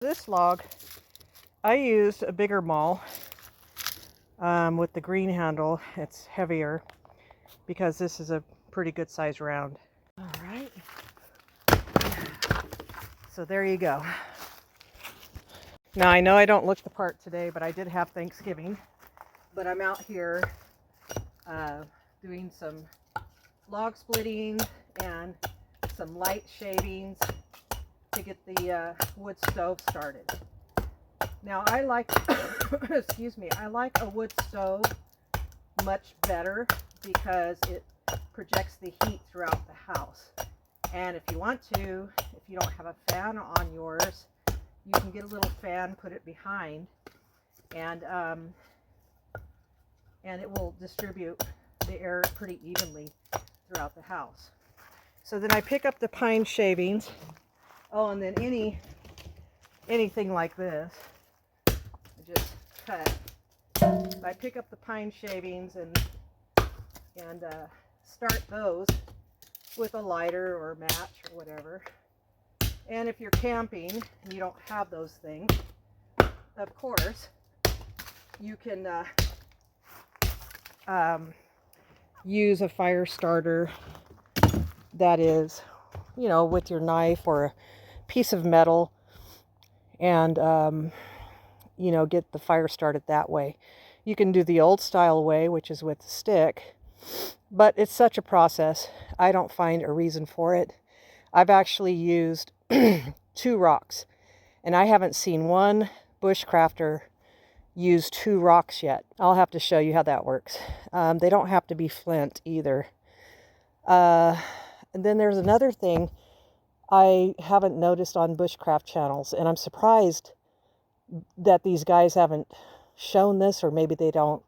This log, I used a bigger maul with the green handle. It's heavier because this is a pretty good size round. All right. So there you go. Now I know I don't look the part today, but I did have Thanksgiving. But I'm out here doing some log splitting and some light shavings to get the wood stove started. Now I like, excuse me, I like a wood stove much better because it projects the heat throughout the house. And if you want to, if you don't have a fan on yours, you can get a little fan, put it behind, and it will distribute the air pretty evenly throughout the house. So then I pick up the pine shavings. Oh, and then anything like this, I just cut. I pick up the pine shavings and start those with a lighter or match or whatever. And if you're camping and you don't have those things, of course, you can use a fire starter that is, with your knife or a piece of metal, and get the fire started that way. You can do the old style way, which is with a stick, but it's such a process. I don't find a reason for it. I've actually used 2 rocks, and I haven't seen one bushcrafter use 2 rocks yet. I'll have to show you how that works. They don't have to be flint either. And then there's another thing I haven't noticed on bushcraft channels, and I'm surprised that these guys haven't shown this, or maybe they don't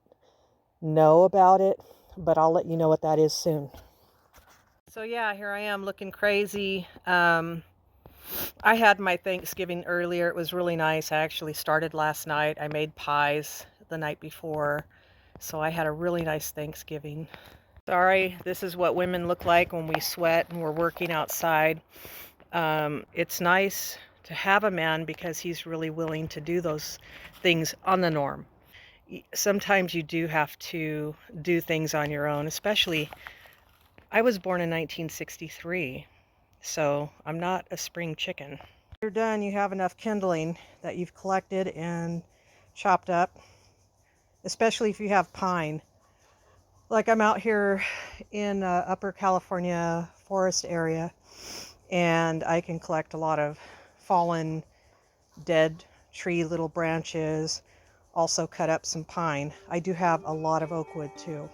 know about it, but I'll let you know what that is soon. So yeah, here I am looking crazy. I had my Thanksgiving earlier. It was really nice. I actually started last night. I made pies the night before, so I had a really nice Thanksgiving. Sorry, this is what women look like when we sweat and we're working outside. It's nice to have a man because he's really willing to do those things on the norm. Sometimes you do have to do things on your own, especially I was born in 1963, so I'm not a spring chicken. When you're done, you have enough kindling that you've collected and chopped up, especially if you have pine. Like I'm out here in Upper California forest area, and I can collect a lot of fallen, dead tree little branches, also cut up some pine. I do have a lot of oak wood too.